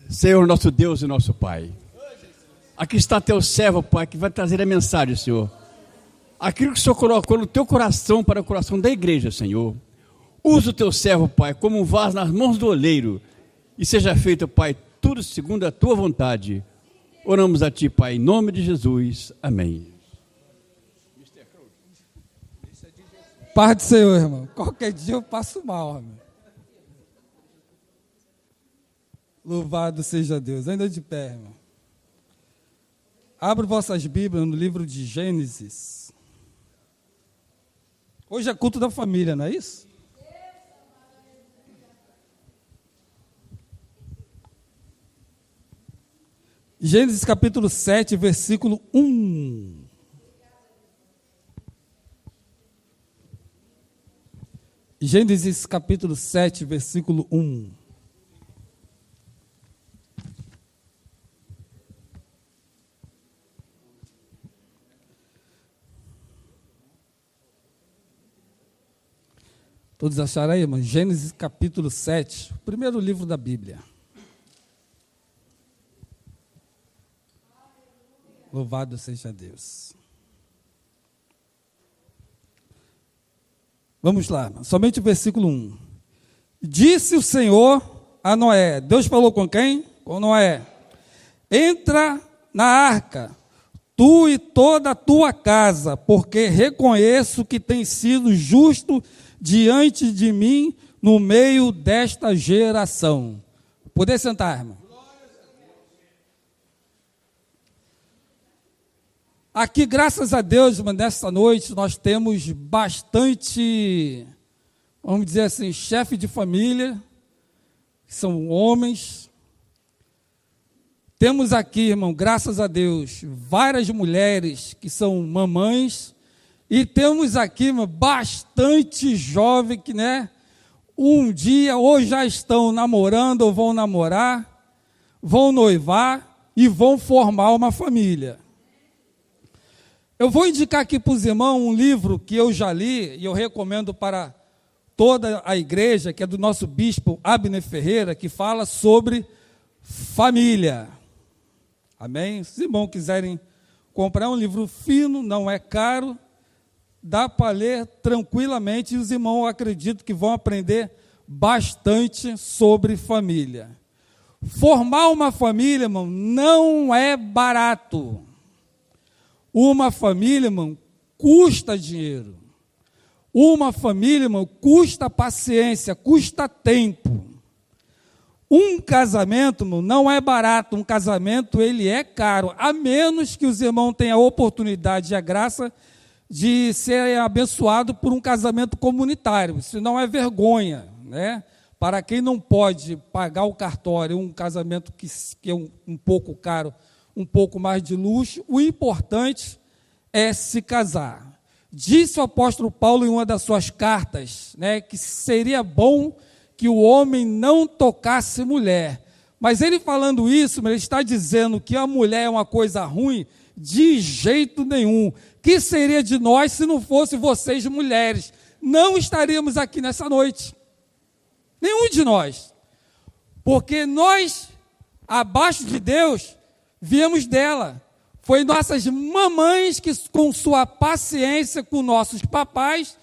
Senhor, nosso Deus e nosso Pai, aqui está teu servo, Pai, que vai trazer a mensagem, Senhor. Aquilo que o Senhor colocou no teu coração para o coração da igreja, Senhor. Usa o teu servo, Pai, como um vaso nas mãos do oleiro, e seja feito, Pai, tudo segundo a tua vontade. Oramos a ti, Pai, em nome de Jesus. Amém. Paz do Senhor, irmão. Qualquer dia eu passo mal, irmão. Louvado seja Deus. Ainda de pé, irmão. Abra vossas Bíblias no livro de Gênesis. Hoje é culto da família, não é isso? Gênesis capítulo 7, versículo 1. Gênesis capítulo 7, versículo 1. Todos acharam aí, irmão? Gênesis capítulo 7, o primeiro livro da Bíblia. Louvado seja Deus. Vamos lá, somente o versículo 1. Disse o Senhor a Noé, Deus falou com quem? Com Noé. Entra na arca, tu e toda a tua casa, porque reconheço que tens sido justo diante de mim no meio desta geração. Poder sentar, irmão. Aqui, graças a Deus, nesta noite, nós temos bastante, vamos dizer assim, chefe de família, que são homens. Temos aqui, irmão, graças a Deus, várias mulheres que são mamães. E temos aqui, irmão, bastante jovem que, um dia ou já estão namorando ou vão namorar, vão noivar e vão formar uma família. Eu vou indicar aqui para os irmãos um livro que eu já li e eu recomendo para toda a igreja, que é do nosso bispo Abner Ferreira, que fala sobre família. Amém? Se os irmãos quiserem comprar um livro fino, não é caro, dá para ler tranquilamente e os irmãos, eu acredito que vão aprender bastante sobre família. Formar uma família, irmão, não é barato. Uma família, irmão, custa dinheiro. Uma família, irmão, custa paciência, custa tempo. Um casamento, irmão, não é barato. Um casamento, ele é caro. A menos que os irmãos tenham a oportunidade e a graça de ser abençoado por um casamento comunitário. Isso não é vergonha, Para quem não pode pagar o cartório, um casamento que é um pouco caro, um pouco mais de luxo, o importante é se casar. Disse o apóstolo Paulo em uma das suas cartas, que seria bom que o homem não tocasse mulher. Mas ele falando isso, ele está dizendo que a mulher é uma coisa ruim de jeito nenhum. Que seria de nós se não fosse vocês mulheres? Não estaríamos aqui nessa noite. Nenhum de nós. Porque nós, abaixo de Deus, viemos dela. Foi nossas mamães que, com sua paciência com nossos papais,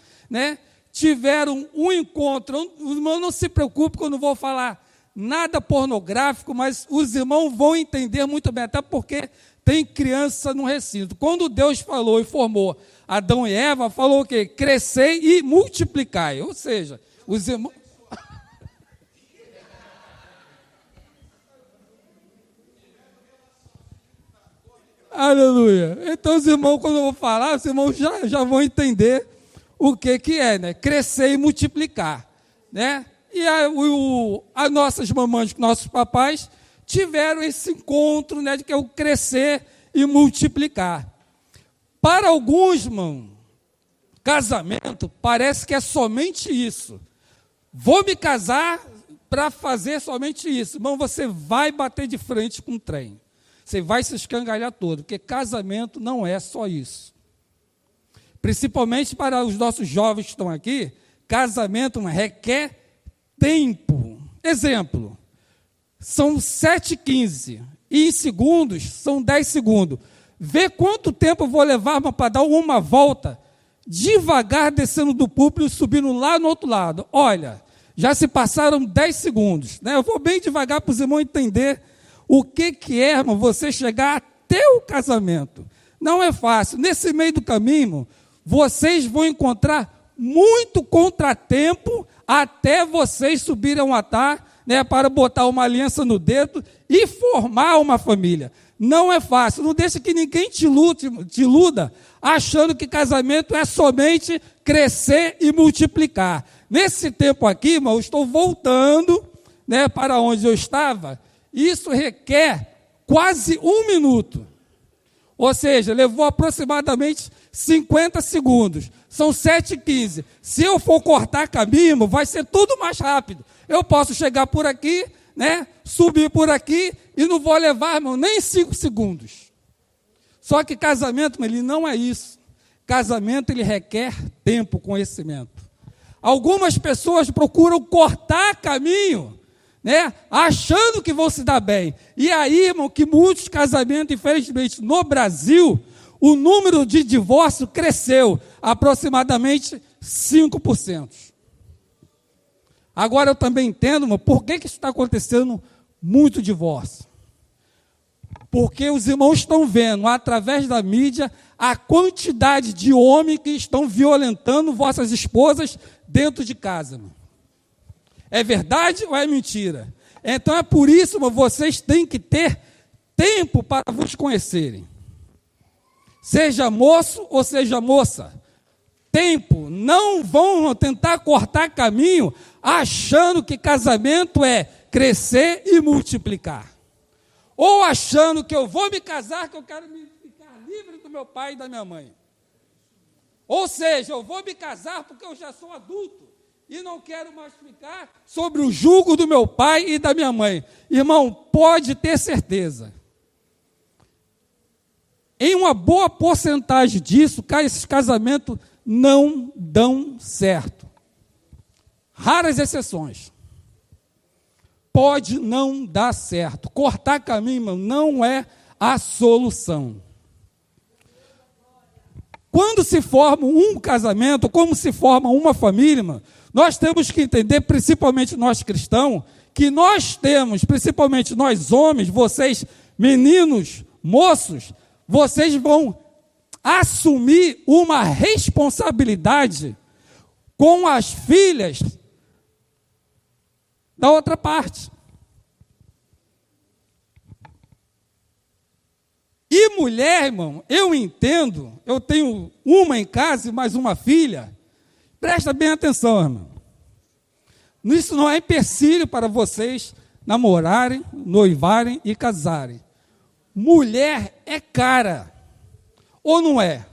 tiveram um encontro. Os irmãos não se preocupem que eu não vou falar nada pornográfico, mas os irmãos vão entender muito bem, até porque tem criança no recinto. Quando Deus falou e formou Adão e Eva, falou o quê? Crescei e multiplicai. Ou seja, os irmãos... Aleluia. Então, os irmãos, quando eu vou falar, os irmãos já vão entender o que é, crescer e multiplicar, E as nossas mamães, nossos papais, tiveram esse encontro, de que é o crescer e multiplicar. Para alguns, irmão, casamento parece que é somente isso. Vou me casar para fazer somente isso. Irmão, você vai bater de frente com um trem. Você vai se escangalhar todo, porque casamento não é só isso. Principalmente para os nossos jovens que estão aqui, casamento requer tempo. Exemplo, são 7h15. E em segundos, são 10 segundos. Vê quanto tempo eu vou levar para dar uma volta, devagar, descendo do púlpito e subindo lá no outro lado. Olha, já se passaram 10 segundos. Né? Eu vou bem devagar para os irmãos entender o que é, irmão, você chegar até o casamento. Não é fácil. Nesse meio do caminho, vocês vão encontrar muito contratempo até vocês subirem ao altar, né, para botar uma aliança no dedo e formar uma família. Não é fácil. Não deixe que ninguém te iluda achando que casamento é somente crescer e multiplicar. Nesse tempo aqui, irmão, eu estou voltando, né, para onde eu estava. Isso requer quase 1 minuto. Ou seja, levou aproximadamente 50 segundos. São 7h15. Se eu for cortar caminho, vai ser tudo mais rápido. Eu posso chegar por aqui, né, subir por aqui e não vou levar, irmão, nem 5 segundos. Só que casamento, ele não é isso. Casamento, ele requer tempo, conhecimento. Algumas pessoas procuram cortar caminho, né, achando que vão se dar bem. E aí, irmão, que muitos casamentos, infelizmente, no Brasil, o número de divórcio cresceu aproximadamente 5%. Agora eu também entendo, irmão, por que isso está acontecendo muito divórcio. Porque os irmãos estão vendo, através da mídia, a quantidade de homens que estão violentando vossas esposas dentro de casa. Irmão. É verdade ou é mentira? Então é por isso que vocês têm que ter tempo para vos conhecerem. Seja moço ou seja moça. Tempo. Não vão tentar cortar caminho achando que casamento é crescer e multiplicar. Ou achando que eu vou me casar, que eu quero me ficar livre do meu pai e da minha mãe. Ou seja, eu vou me casar porque eu já sou adulto e não quero mais ficar sobre o jugo do meu pai e da minha mãe. Irmão, pode ter certeza. Em uma boa porcentagem disso, esses casamentos não dão certo. Raras exceções. Pode não dar certo. Cortar caminho, irmão, não é a solução. Quando se forma um casamento, como se forma uma família, irmão, nós temos que entender, principalmente nós cristãos, que nós temos, principalmente nós homens, vocês meninos, moços, vocês vão assumir uma responsabilidade com as filhas da outra parte. E mulher, irmão, eu entendo, eu tenho uma em casa e mais uma filha. Presta bem atenção, irmão. Isso não é empecilho para vocês namorarem, noivarem e casarem. Mulher é cara, ou não é?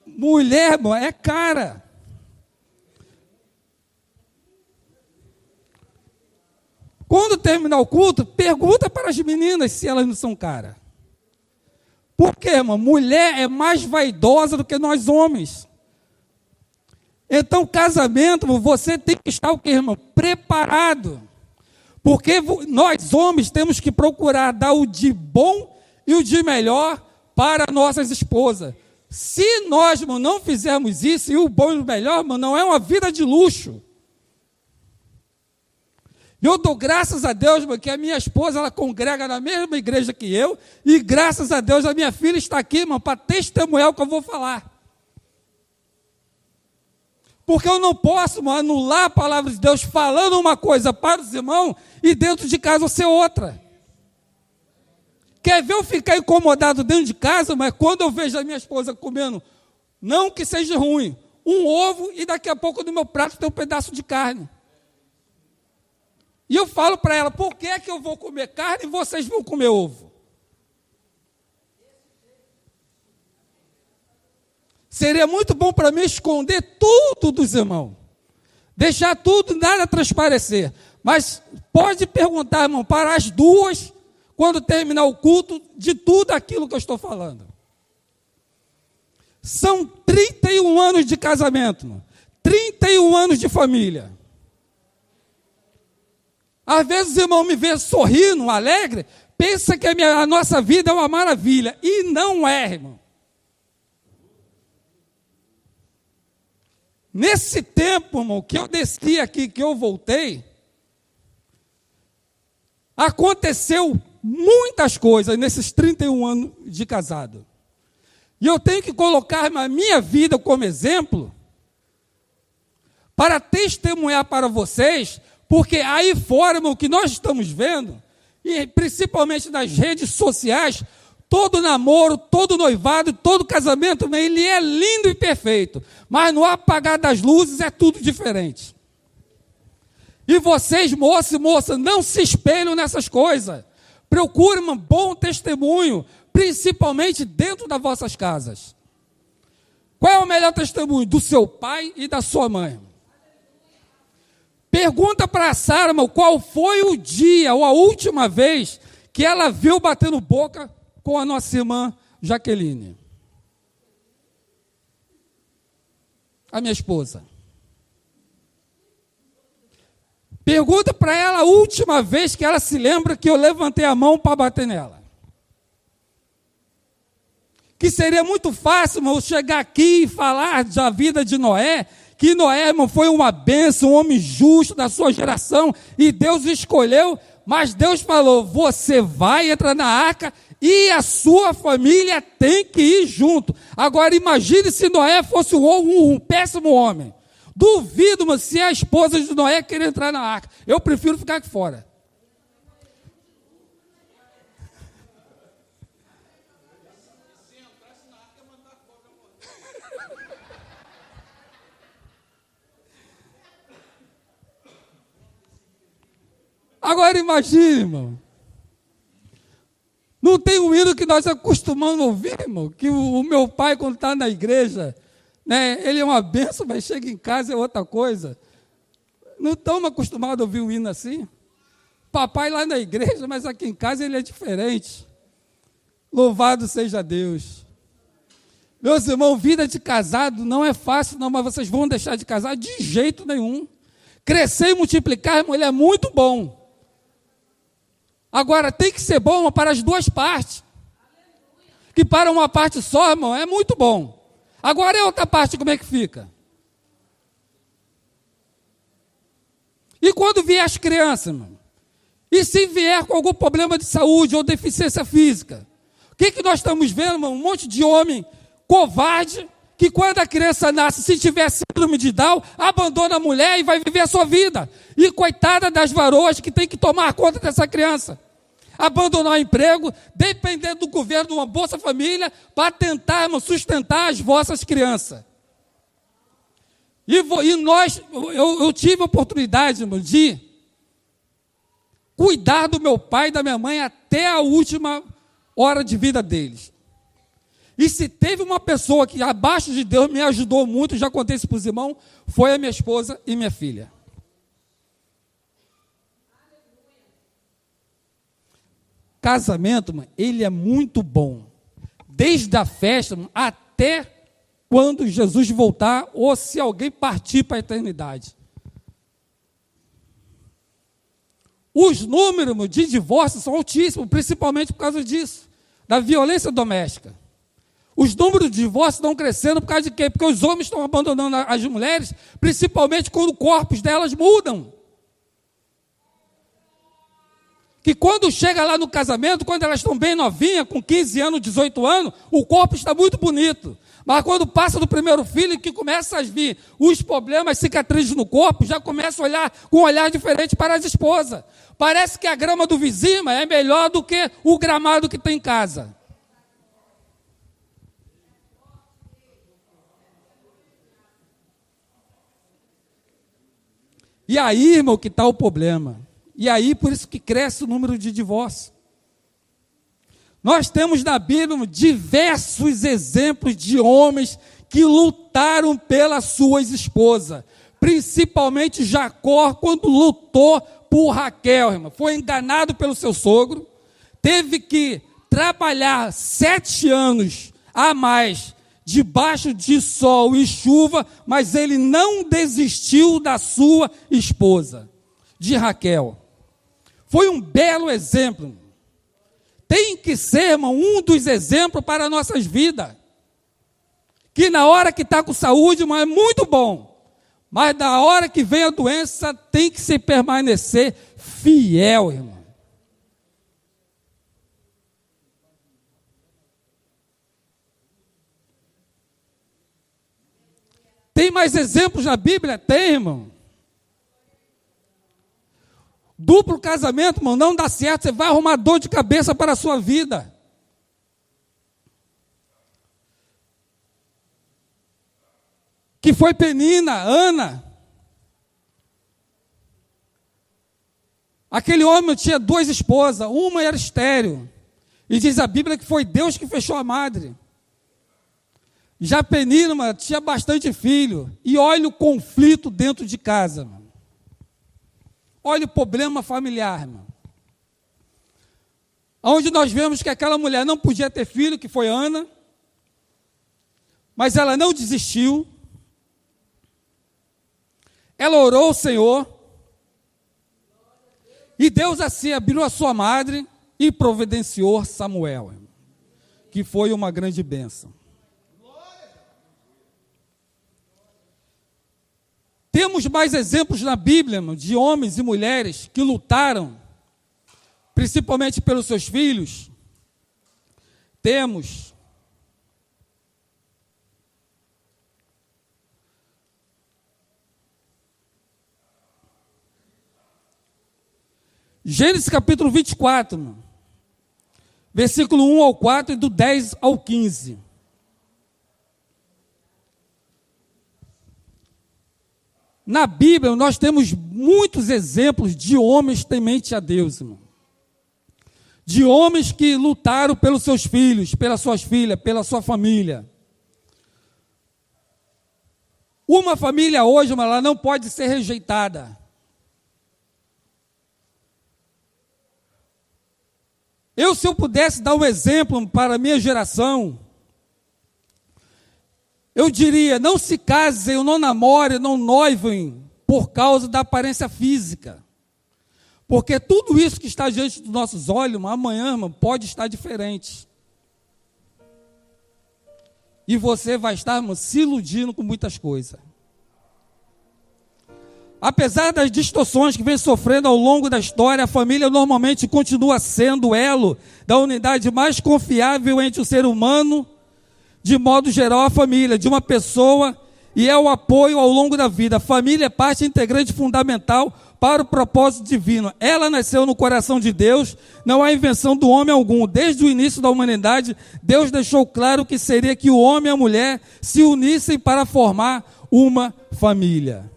Mulher, irmão, é cara. Quando terminar o culto, pergunta para as meninas se elas não são caras. Por quê, irmão? Mulher é mais vaidosa do que nós homens. Então, casamento, você tem que estar o quê, irmão? Preparado. Porque nós homens temos que procurar dar o de bom e o de melhor para nossas esposas. Se nós, irmão, não fizermos isso, e o bom e o melhor, irmão, não é uma vida de luxo. Eu dou graças a Deus, irmão, que a minha esposa, ela congrega na mesma igreja que eu, e graças a Deus a minha filha está aqui, irmão, para testemunhar o que eu vou falar. Porque eu não posso, irmão, anular a palavra de Deus falando uma coisa para os irmãos e dentro de casa ser outra. Quer ver eu ficar incomodado dentro de casa, mas quando eu vejo a minha esposa comendo, não que seja ruim, um ovo e daqui a pouco no meu prato tem um pedaço de carne. E eu falo para ela, por que é que eu vou comer carne e vocês vão comer ovo? Seria muito bom para mim esconder tudo dos irmãos. Deixar tudo, nada transparecer. Mas pode perguntar, irmão, para as duas, quando terminar o culto, de tudo aquilo que eu estou falando. São 31 anos de casamento, irmão. 31 anos de família. Às vezes o irmão me vê sorrindo, alegre, pensa que a nossa vida é uma maravilha. E não é, irmão. Nesse tempo, irmão, que eu desci aqui, que eu voltei, aconteceu muitas coisas nesses 31 anos de casado. E eu tenho que colocar a minha vida como exemplo para testemunhar para vocês, porque aí fora, irmão, o que nós estamos vendo, e principalmente nas redes sociais, todo namoro, todo noivado, todo casamento, ele é lindo e perfeito, mas no apagar das luzes é tudo diferente. E vocês, moços e moças, não se espelham nessas coisas. Procurem um bom testemunho, principalmente dentro das vossas casas. Qual é o melhor testemunho? Do seu pai e da sua mãe. Pergunta para a Sara, qual foi o dia ou a última vez que ela viu batendo boca com a nossa irmã Jaqueline, a minha esposa. Pergunta para ela a última vez que ela se lembra que eu levantei a mão para bater nela. Que seria muito fácil, irmão, chegar aqui e falar da vida de Noé, que Noé, irmão, foi uma bênção, um homem justo da sua geração, e Deus escolheu, mas Deus falou, você vai entrar na arca e a sua família tem que ir junto. Agora imagine se Noé fosse um péssimo homem. Duvido, mas se a esposa de Noé querer entrar na arca. Eu prefiro ficar aqui fora. Agora imagine, irmão. Não tem um hino que nós acostumamos a ouvir, irmão, que o meu pai, quando está na igreja, né, ele é uma bênção, mas chega em casa é outra coisa. Não estamos acostumados a ouvir um hino assim. Papai lá na igreja, mas aqui em casa ele é diferente. Louvado seja Deus. Meus irmãos, vida de casado não é fácil, não, mas vocês vão deixar de casar de jeito nenhum. Crescer e multiplicar, irmão, ele é muito bom. Agora, tem que ser bom, irmão, para as duas partes. Que para uma parte só, irmão, é muito bom. Agora, e a outra parte, como é que fica? E quando vier as crianças, irmão? E se vier com algum problema de saúde ou deficiência física? O que nós estamos vendo, irmão? Um monte de homem covarde, que quando a criança nasce, se tiver síndrome de Down, abandona a mulher e vai viver a sua vida. E coitada das varoas que tem que tomar conta dessa criança. Abandonar o emprego, dependendo do governo de uma Bolsa Família, para tentar, irmão, sustentar as vossas crianças. Eu tive a oportunidade, irmão, de cuidar do meu pai e da minha mãe até a última hora de vida deles. E se teve uma pessoa que abaixo de Deus me ajudou muito, já contei isso para os irmãos, foi a minha esposa e minha filha. Casamento, mano, ele é muito bom. Desde a festa, mano, até quando Jesus voltar, ou se alguém partir para a eternidade. Os números, mano, de divórcio são altíssimos, principalmente por causa disso, da violência doméstica. Os números de divórcio estão crescendo por causa de quê? Porque os homens estão abandonando as mulheres, principalmente quando os corpos delas mudam. Que quando chega lá no casamento, quando elas estão bem novinhas, com 15 anos, 18 anos, o corpo está muito bonito. Mas quando passa do primeiro filho, que começa a vir os problemas, cicatrizes no corpo, já começa a olhar com um olhar diferente para as esposas. Parece que a grama do vizinho é melhor do que o gramado que tem em casa. E aí, irmão, que está o problema. E aí, por isso que cresce o número de divórcios. Nós temos na Bíblia diversos exemplos de homens que lutaram pelas suas esposas. Principalmente Jacó, quando lutou por Raquel, irmão. Foi enganado pelo seu sogro. Teve que trabalhar 7 anos a mais debaixo de sol e chuva, mas ele não desistiu da sua esposa, de Raquel. foi um belo exemplo. Tem que ser, irmão, um dos exemplos para nossas vidas. Que na hora que está com saúde, irmão, é muito bom. Mas na hora que vem a doença, tem que se permanecer fiel, irmão. Tem mais exemplos na Bíblia? Tem, irmão. Duplo casamento, irmão, não dá certo. Você vai arrumar dor de cabeça para a sua vida. Que foi Penina, Ana. Aquele homem tinha 2 esposas, uma era estéril. E diz a Bíblia que foi Deus que fechou a madre. Já Penina tinha bastante filho. E olha o conflito dentro de casa, mano. Olha o problema familiar, irmão. Onde nós vemos que aquela mulher não podia ter filho, que foi Ana. Mas ela não desistiu. Ela orou ao Senhor. E Deus assim abriu a sua madre e providenciou Samuel, que foi uma grande bênção. Temos mais exemplos na Bíblia, irmão, de homens e mulheres que lutaram, principalmente pelos seus filhos. Temos Gênesis capítulo 24, versículo 1 ao 4 e do 10 ao 15. Na Bíblia, nós temos muitos exemplos de homens tementes a Deus, irmão. De homens que lutaram pelos seus filhos, pelas suas filhas, pela sua família. Uma família hoje, irmão, ela não pode ser rejeitada. Se eu pudesse dar um exemplo para a minha geração, eu diria, não se casem, não namorem, não noivem por causa da aparência física. Porque tudo isso que está diante dos nossos olhos, amanhã, irmão, pode estar diferente. E você vai estar, irmão, se iludindo com muitas coisas. Apesar das distorções que vem sofrendo ao longo da história, a família normalmente continua sendo o elo da unidade mais confiável entre o ser humano, de modo geral, a família de uma pessoa, e é o apoio ao longo da vida. A família é parte integrante fundamental para o propósito divino. Ela nasceu no coração de Deus, não há invenção do homem algum. Desde o início da humanidade, Deus deixou claro que seria que o homem e a mulher se unissem para formar uma família.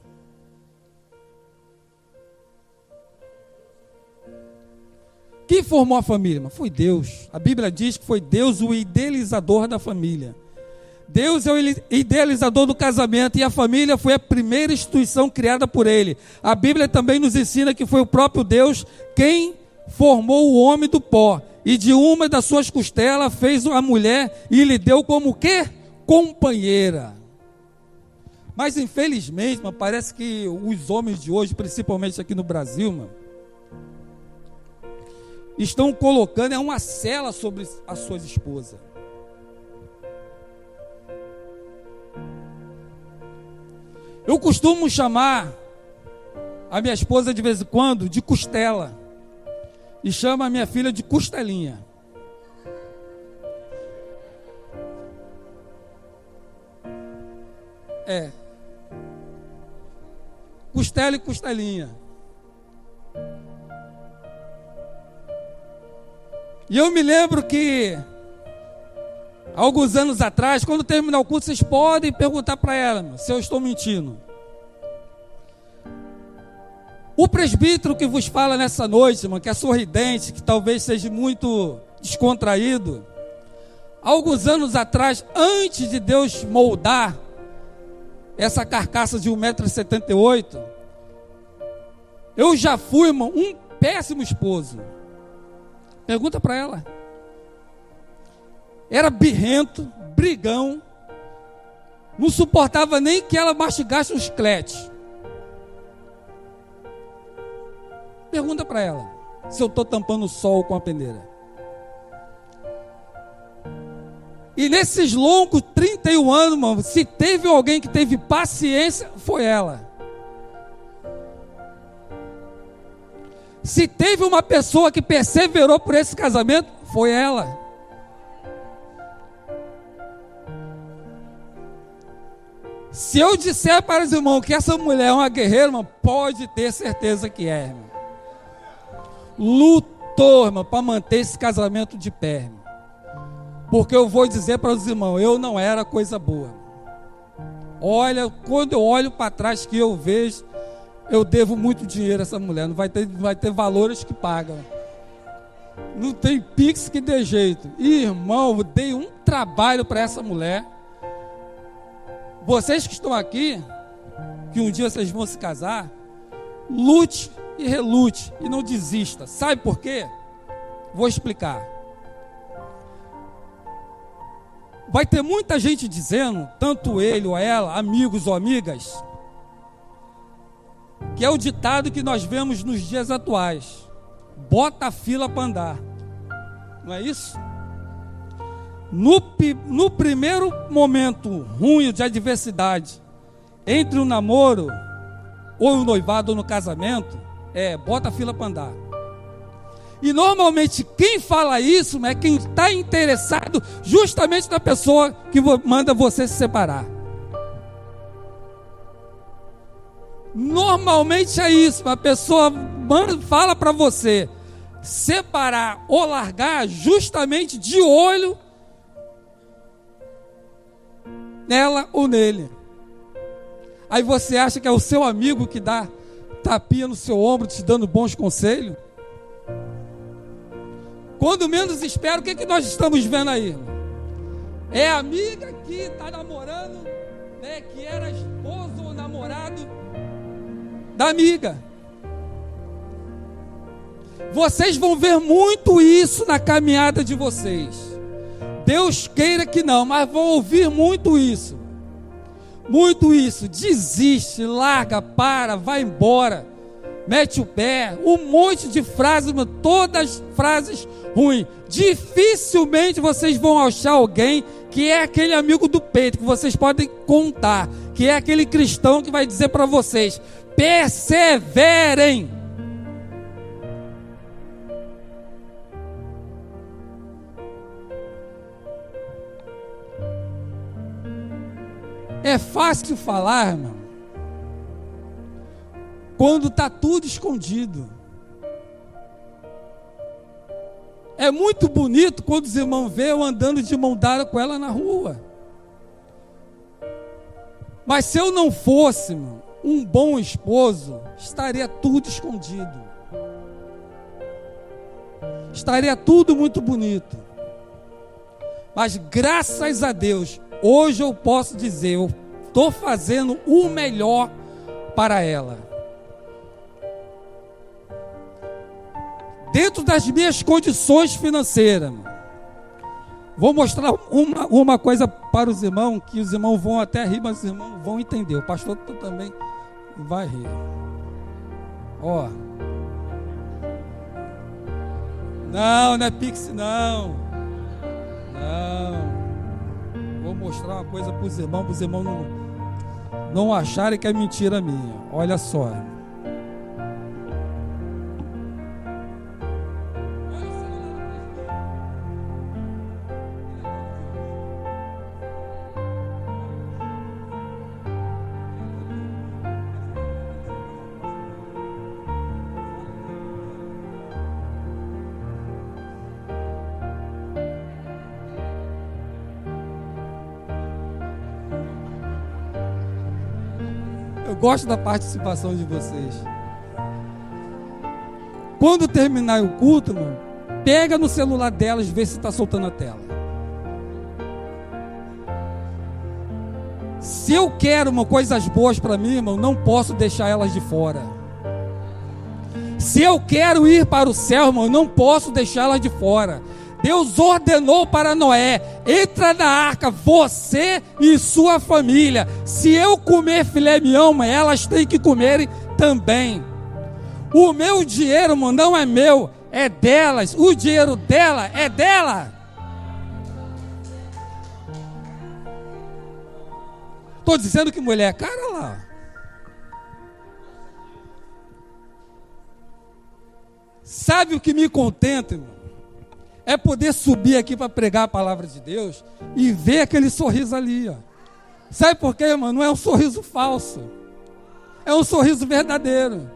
Quem formou a família? Foi Deus. A Bíblia diz que foi Deus o idealizador da família. Deus é o idealizador do casamento e a família foi a primeira instituição criada por Ele. A Bíblia também nos ensina que foi o próprio Deus quem formou o homem do pó e de uma das suas costelas fez a mulher e lhe deu como o quê? Companheira. Mas infelizmente, mano, parece que os homens de hoje, principalmente aqui no Brasil, mano, estão colocando uma cela sobre as suas esposas. Eu costumo chamar a minha esposa de vez em quando de costela e chamo a minha filha de costelinha. Costela e costelinha. E eu me lembro que, alguns anos atrás, quando terminar o culto, vocês podem perguntar para ela se eu estou mentindo. O presbítero que vos fala nessa noite, irmão, que é sorridente, que talvez seja muito descontraído, alguns anos atrás, antes de Deus moldar essa carcaça de 1,78 m, eu já fui, irmão, um péssimo esposo. Pergunta para ela. Era birrento, brigão, não suportava nem que ela mastigasse um chiclete. Pergunta para ela. se eu estou tampando o sol com a peneira? E nesses longos 31 anos, mano, se teve alguém que teve paciência, foi ela. Se teve uma pessoa que perseverou por esse casamento, foi ela. Se eu disser para os irmãos que essa mulher é uma guerreira, irmão, pode ter certeza que é, irmão. Lutou, irmão, para manter esse casamento de pé, irmão. Porque eu vou dizer para os irmãos, eu não era coisa boa. Olha, quando eu olho para trás que eu vejo, eu devo muito dinheiro a essa mulher. Não vai ter valores que pagam. Não tem pix que dê jeito. Irmão, eu dei um trabalho para essa mulher. Vocês que estão aqui, que um dia vocês vão se casar, lute e relute e não desista. Sabe por quê? Vou explicar. Vai ter muita gente dizendo, tanto ele ou ela, amigos ou amigas, que é o ditado que nós vemos nos dias atuais: bota a fila para andar. Não é isso? No primeiro momento ruim de adversidade, entre o namoro, ou o noivado, ou no casamento, bota a fila para andar. E normalmente quem fala isso é quem está interessado justamente na pessoa que manda você se separar. Normalmente é isso, a pessoa fala para você separar ou largar justamente de olho nela ou nele. Aí você acha que é o seu amigo que dá tapinha no seu ombro, te dando bons conselhos? Quando menos espera, o que é que nós estamos vendo aí? É a amiga que está namorando, né, que era esposo ou namorado da amiga. Vocês vão ver muito isso na caminhada de vocês. Deus queira que não, mas vão ouvir muito isso. Muito isso. Desiste, larga, para, vai embora, mete o pé. Um monte de frases, todas frases ruins. Dificilmente vocês vão achar alguém que é aquele amigo do peito, que vocês podem contar, que é aquele cristão que vai dizer para vocês: perseverem. É fácil falar, irmão, quando está tudo escondido. É muito bonito quando os irmãos veem eu andando de mão dada com ela na rua. Mas se eu não fosse, irmão, um bom esposo, estaria tudo escondido. Estaria tudo muito bonito. Mas graças a Deus, hoje eu posso dizer, eu estou fazendo o melhor para ela. Dentro das minhas condições financeiras. Vou mostrar uma coisa para os irmãos, que os irmãos vão até rir, mas os irmãos vão entender. O pastor também vai rir. Ó. Não é Pix, não. Vou mostrar uma coisa para os irmãos não acharem que é mentira minha. Olha só. Eu gosto da participação de vocês. Quando terminar o culto, mano, pega no celular delas e vê se está soltando a tela. Se eu quero coisas boas para mim, irmão, não posso deixar elas de fora. Se eu quero ir para o céu, irmão, não posso deixar elas de fora. Deus ordenou para Noé: entra na arca, você e sua família. Se eu comer filé mignon, elas têm que comerem também. O meu dinheiro, irmão, não é meu, é delas. O dinheiro dela é dela. Estou dizendo que mulher é cara lá. Sabe o que me contenta, irmão? É poder subir aqui para pregar a palavra de Deus e ver aquele sorriso ali, ó. Sabe por quê, irmão? Não é um sorriso falso. É um sorriso verdadeiro.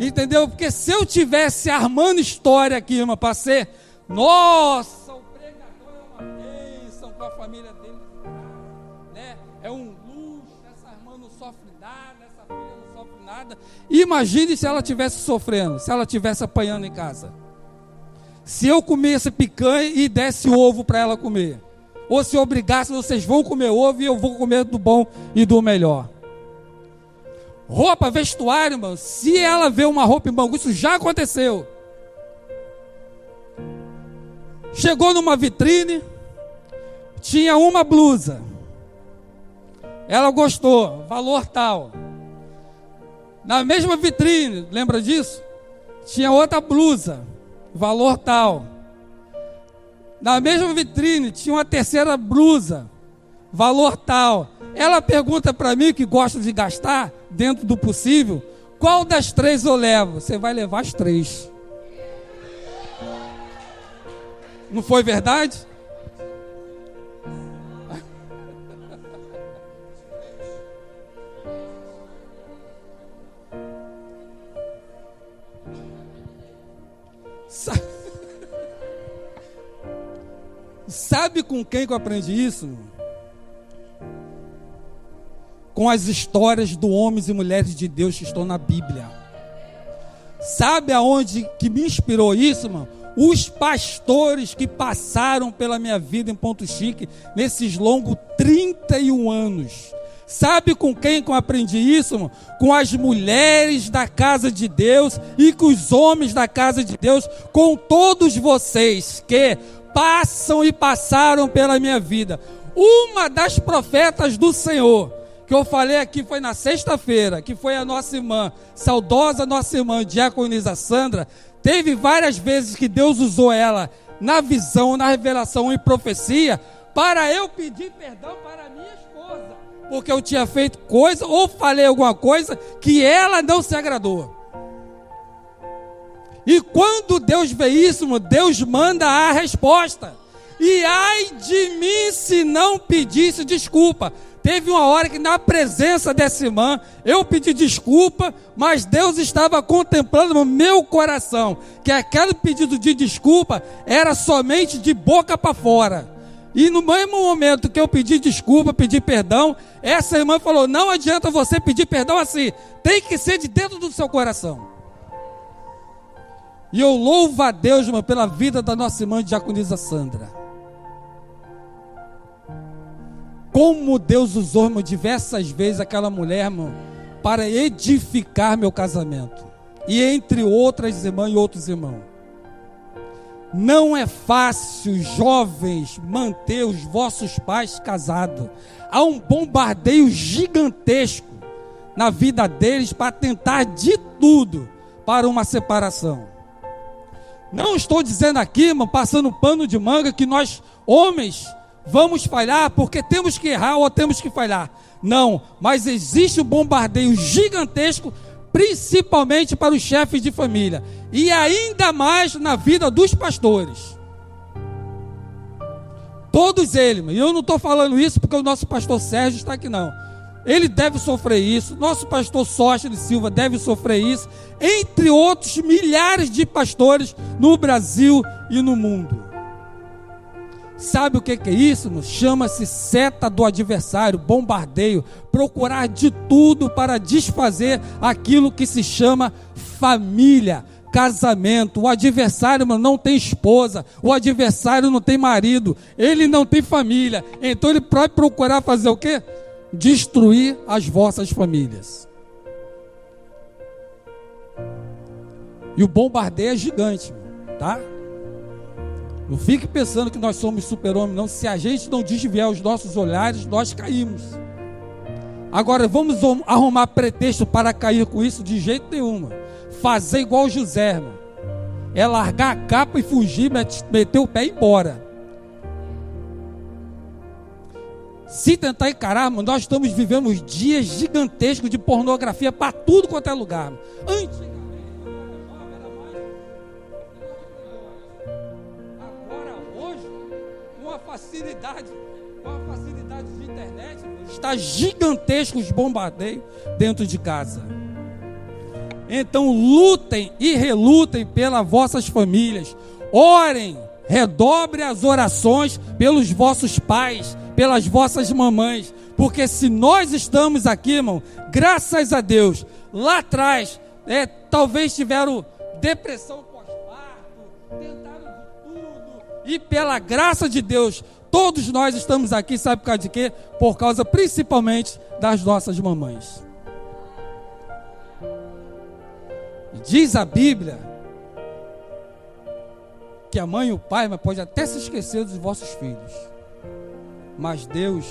Entendeu? Porque se eu tivesse armando história aqui, irmão, para ser, nossa, o pregador é uma bênção com a família dele, né? É um luxo, essa irmã não sofre nada, essa filha não sofre nada. Imagine se ela estivesse sofrendo, se ela estivesse apanhando em casa. Se eu comesse picanha e desse ovo para ela comer, ou se eu obrigasse, vocês vão comer ovo e eu vou comer do bom e do melhor. Roupa, vestuário, irmão, se ela vê uma roupa em Bangu, isso já aconteceu. Chegou numa vitrine, tinha uma blusa, ela gostou, valor tal. Na mesma vitrine, lembra disso? Tinha outra blusa, valor tal. Na mesma vitrine tinha uma terceira blusa, valor tal. Ela pergunta para mim, que gosta de gastar dentro do possível, qual das três eu levo? Você vai levar as três. Não foi verdade? Sabe com quem que eu aprendi isso? Com as histórias de homens e mulheres de Deus que estão na Bíblia. Sabe aonde que me inspirou isso, irmão? Os pastores que passaram pela minha vida em Ponto Chique nesses longos 31 anos. Sabe com quem que eu aprendi isso, irmão? Com as mulheres da casa de Deus e com os homens da casa de Deus, com todos vocês que passam e passaram pela minha vida. Uma das profetas do Senhor, que eu falei aqui foi na sexta-feira, que foi a nossa irmã, saudosa nossa irmã, diaconisa Sandra, teve várias vezes que Deus usou ela na visão, na revelação e profecia, para eu pedir perdão para minha esposa, porque eu tinha feito coisa, ou falei alguma coisa, que ela não se agradou. E quando Deus vê isso, Deus manda a resposta. E ai de mim se não pedisse desculpa. Teve uma hora que na presença dessa irmã, eu pedi desculpa, mas Deus estava contemplando o meu coração, que aquele pedido de desculpa era somente de boca para fora. E no mesmo momento que eu pedi desculpa, pedi perdão, essa irmã falou, não adianta você pedir perdão assim, tem que ser de dentro do seu coração. E eu louvo a Deus, irmão, pela vida da nossa irmã diaconisa Sandra. Como Deus usou, irmão, diversas vezes aquela mulher, irmão, para edificar meu casamento. E entre outras irmãs e outros irmãos. Não é fácil, jovens, manter os vossos pais casados. Há um bombardeio gigantesco na vida deles para tentar de tudo para uma separação. Não estou dizendo aqui, irmão, passando pano de manga, que nós, homens, vamos falhar porque temos que errar ou temos que falhar. Não, mas existe um bombardeio gigantesco, principalmente para os chefes de família. E ainda mais na vida dos pastores. Todos eles, e eu não estou falando isso porque o nosso pastor Sérgio está aqui não. Ele deve sofrer isso, nosso pastor Sócrates Silva deve sofrer isso, entre outros milhares de pastores no Brasil e no mundo. Sabe o que é isso? Chama-se seta do adversário, bombardeio, procurar de tudo para desfazer aquilo que se chama família, casamento. O adversário, mano, não tem esposa, o adversário não tem marido, ele não tem família, então ele pode procurar fazer o quê? Destruir as vossas famílias. E o bombardeio é gigante, tá? Não fique pensando que nós somos super-homens, não. Se a gente não desviar os nossos olhares, nós caímos. Agora, vamos arrumar pretexto para cair com isso? De jeito nenhum. fazer igual José, irmão. É largar a capa e fugir, meter o pé e ir embora. Se tentar encarar, irmão, nós estamos vivendo dias gigantescos de pornografia para tudo quanto é lugar. Antigamente, agora, hoje, com a facilidade de internet, está gigantesco os bombardeios dentro de casa. Então lutem e relutem pelas vossas famílias. Orem, redobre as orações pelos vossos pais, pelas vossas mamães, porque se nós estamos aqui, irmão, graças a Deus, lá atrás, talvez tiveram depressão pós-parto, tentaram de tudo, e pela graça de Deus, todos nós estamos aqui, sabe por causa de quê? Por causa principalmente das nossas mamães. Diz a Bíblia que a mãe e o pai pode até se esquecer dos vossos filhos, mas Deus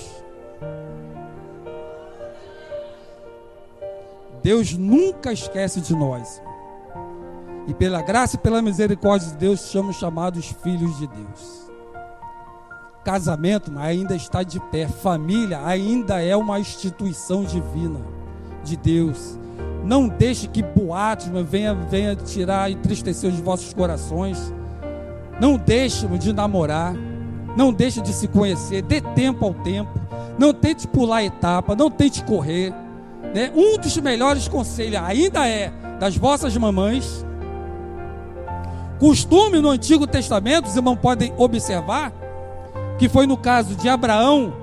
nunca esquece de nós. E pela graça e pela misericórdia de Deus, somos chamados filhos de Deus. Casamento ainda está de pé. Família ainda é uma instituição divina de Deus. Não deixe que boatos venha tirar e entristecer os vossos corações. Não deixe de namorar. Não deixe de se conhecer. Dê tempo ao tempo. Não tente pular etapa. Não tente correr. Um dos melhores conselhos ainda é das vossas mamães. Costume no Antigo Testamento, os irmãos podem observar, que foi no caso de Abraão,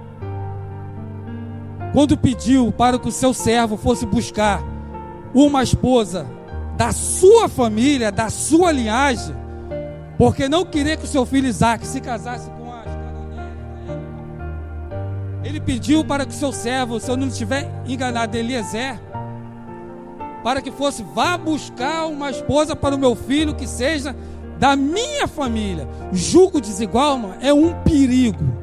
quando pediu para que o seu servo fosse buscar uma esposa da sua família, da sua linhagem, porque não queria que o seu filho Isaac se casasse com as cananéias na época. Ele pediu para que o seu servo, se eu não estiver enganado, Eliezer, para que fosse, vá buscar uma esposa para o meu filho que seja da minha família. Jugo desigual, mano, é um perigo.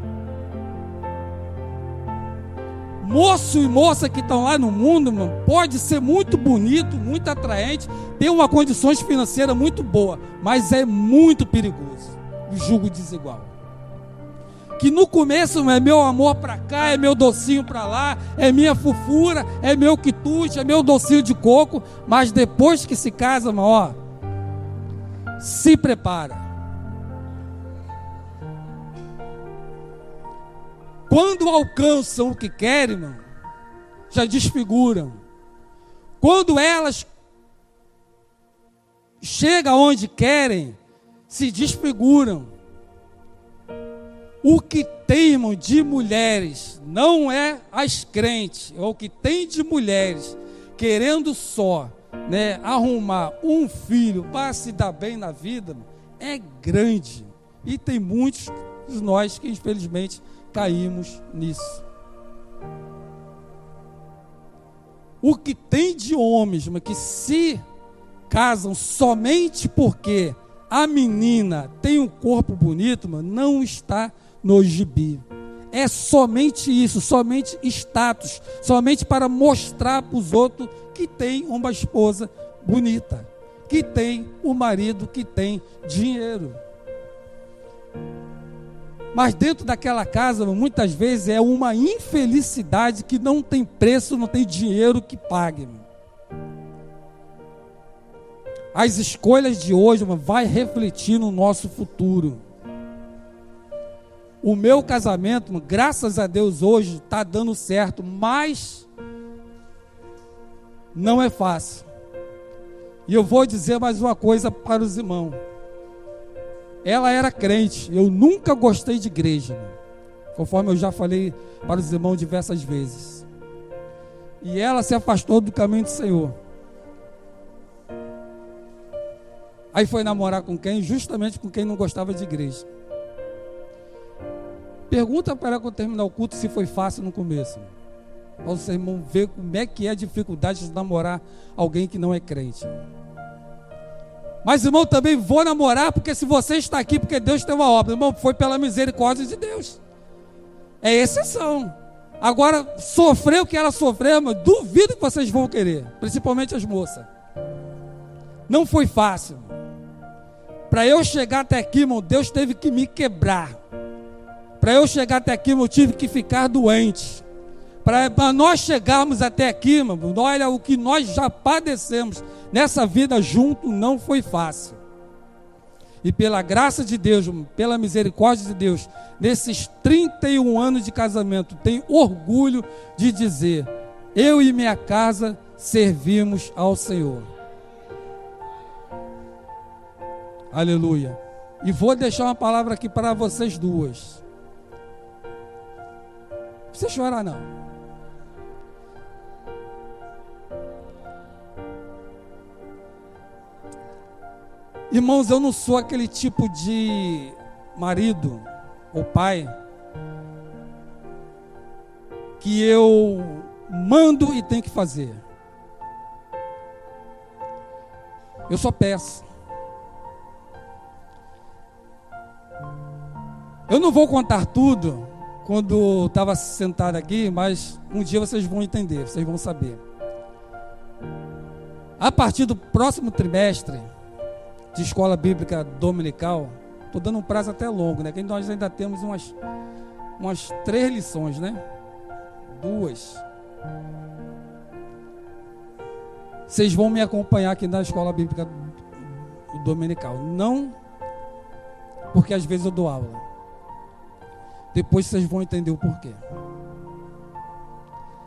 Moço e moça que estão lá no mundo, mano, pode ser muito bonito, muito atraente, ter uma condições financeiras muito boa, mas é muito perigoso o jugo desigual. Que no começo é meu amor para cá, é meu docinho para lá, é minha fofura, é meu quitute, é meu docinho de coco, mas depois que se casa, mano, se prepara. Quando alcançam o que querem, irmão, já desfiguram. Quando elas chegam onde querem, se desfiguram. O que tem, irmão, de mulheres, não é as crentes, é o que tem de mulheres querendo só, arrumar um filho para se dar bem na vida, é grande. E tem muitos de nós que infelizmente caímos nisso. O que tem de homens que se casam somente porque a menina tem um corpo bonito, não está no gibi. É somente isso, somente status, somente para mostrar para os outros que tem uma esposa bonita, que tem um marido que tem dinheiro. Mas dentro daquela casa, muitas vezes é uma infelicidade que não tem preço, não tem dinheiro que pague. As escolhas de hoje vai refletir no nosso futuro. O meu casamento, graças a Deus, hoje está dando certo, mas não é fácil. E eu vou dizer mais uma coisa para os irmãos. Ela era crente, eu nunca gostei de igreja, conforme eu já falei para os irmãos diversas vezes. E ela se afastou do caminho do Senhor. Aí foi namorar com quem? Justamente com quem não gostava de igreja. Pergunta para ela quando terminar o culto se foi fácil no começo. Para os irmãos ver como é que é a dificuldade de namorar alguém que não é crente. Mas, irmão, também vou namorar porque se você está aqui, porque Deus tem uma obra. Irmão, foi pela misericórdia de Deus. É exceção. Agora, sofrer o que ela sofreu, irmão, duvido que vocês vão querer. Principalmente as moças. Não foi fácil. Para eu chegar até aqui, irmão, Deus teve que me quebrar. Para eu chegar até aqui, irmão, eu tive que ficar doente. Para nós chegarmos até aqui, irmão, olha o que nós já padecemos nessa vida junto, não foi fácil. E pela graça de Deus, pela misericórdia de Deus, nesses 31 anos de casamento, tenho orgulho de dizer: eu e minha casa servimos ao Senhor. Aleluia. E vou deixar uma palavra aqui para vocês duas. Não precisa chorar não. Irmãos, eu não sou aquele tipo de marido ou pai que eu mando e tenho que fazer. Eu só peço. Eu não vou contar tudo quando estava sentado aqui, mas um dia vocês vão entender, vocês vão saber. A partir do próximo trimestre de escola bíblica dominical, estou dando um prazo até longo, né? Que nós ainda temos umas 3 lições, né? 2. Vocês vão me acompanhar aqui na escola bíblica dominical. Não porque às vezes eu dou aula. Depois vocês vão entender o porquê.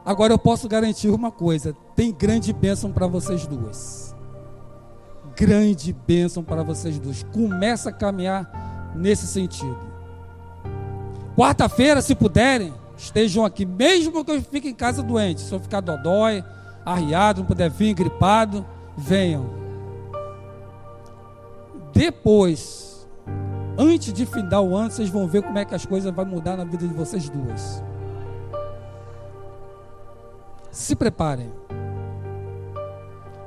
Agora eu posso garantir uma coisa: tem grande bênção para vocês duas. Grande bênção para vocês duas. Começa a caminhar nesse sentido. Quarta-feira, se puderem, estejam aqui, mesmo que eu fique em casa doente. Se eu ficar dodói, arriado, não puder vir, gripado, venham. Depois, antes de findar o ano, vocês vão ver como é que as coisas vão mudar na vida de vocês duas. Se preparem.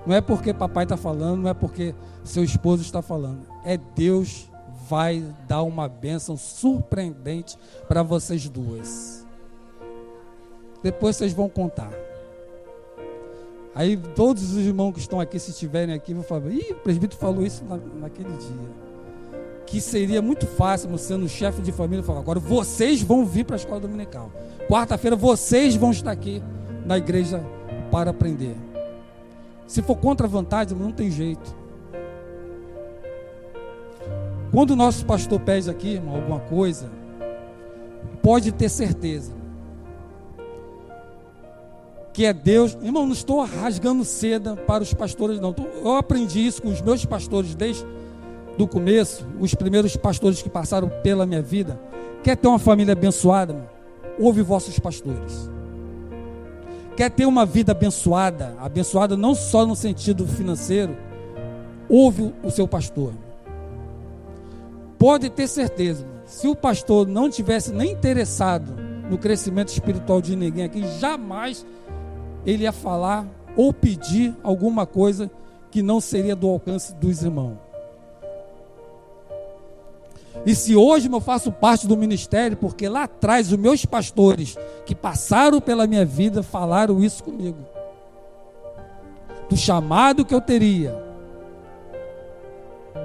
Não é porque papai está falando, não é porque seu esposo está falando. É Deus vai dar uma bênção surpreendente para vocês duas. Depois vocês vão contar. Aí todos os irmãos que estão aqui, se estiverem aqui, vão falar: ih, o presbítero falou isso naquele dia. Que seria muito fácil, sendo chefe de família, falar: agora vocês vão vir para a escola dominical. Quarta-feira vocês vão estar aqui na igreja para aprender. Se for contra a vontade, não tem jeito. Quando o nosso pastor pede aqui, irmão, alguma coisa, pode ter certeza que é Deus. Irmão, não estou rasgando seda para os pastores, não. Eu aprendi isso com os meus pastores desde do começo, os primeiros pastores que passaram pela minha vida. Quer ter uma família abençoada, irmão? Ouve vossos pastores. Quer ter uma vida abençoada, abençoada não só no sentido financeiro, ouve o seu pastor. Pode ter certeza, se o pastor não tivesse nem interessado no crescimento espiritual de ninguém aqui, jamais ele ia falar ou pedir alguma coisa que não seria do alcance dos irmãos. E se hoje eu faço parte do ministério, porque lá atrás os meus pastores que passaram pela minha vida falaram isso comigo, do chamado que eu teria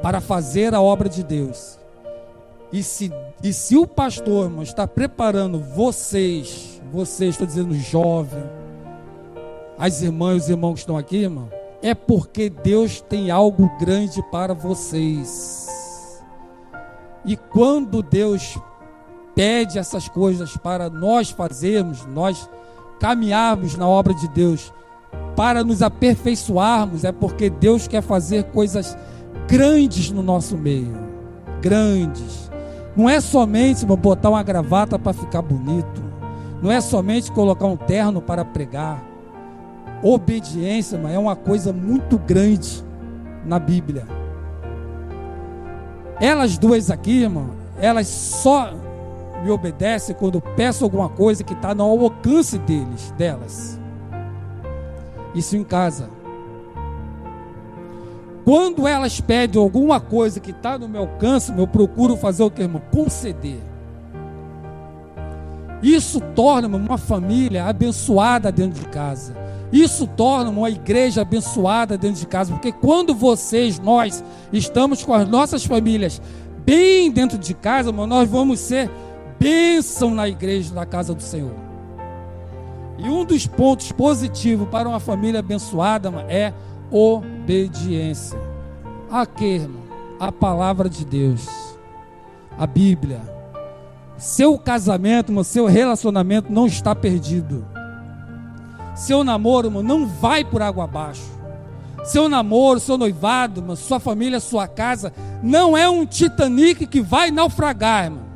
para fazer a obra de Deus. E se o pastor, irmão, está preparando vocês, estou dizendo jovem, as irmãs e os irmãos que estão aqui, irmão, é porque Deus tem algo grande para vocês. E quando Deus pede essas coisas para nós fazermos, nós caminharmos na obra de Deus, para nos aperfeiçoarmos, é porque Deus quer fazer coisas grandes no nosso meio. Grandes. Não é somente botar uma gravata para ficar bonito. Não é somente colocar um terno para pregar. Obediência, irmão, é uma coisa muito grande na Bíblia. Elas duas aqui, irmão, elas só me obedecem quando peço alguma coisa que está no alcance delas. Isso em casa. Quando elas pedem alguma coisa que está no meu alcance, eu procuro fazer o que, irmão? Conceder. Isso torna uma família abençoada dentro de casa. Isso torna uma igreja abençoada dentro de casa, porque quando nós estamos com as nossas famílias bem dentro de casa, irmão, nós vamos ser bênção na igreja, na casa do Senhor. E um dos pontos positivos para uma família abençoada, irmão, é obediência. A quê, irmão? A palavra de Deus, a Bíblia. Seu casamento, irmão, seu relacionamento não está perdido. Seu namoro, irmão, não vai por água abaixo. Seu namoro, seu noivado, irmão, sua família, sua casa, não é um Titanic que vai naufragar, irmão.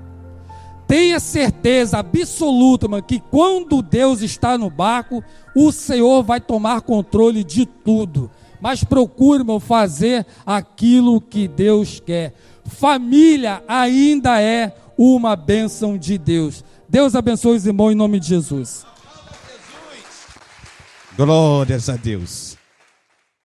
Tenha certeza absoluta, irmão, que quando Deus está no barco, o Senhor vai tomar controle de tudo. Mas procure, irmão, fazer aquilo que Deus quer. Família ainda é uma bênção de Deus. Deus abençoe os irmãos em nome de Jesus. Glórias a Deus.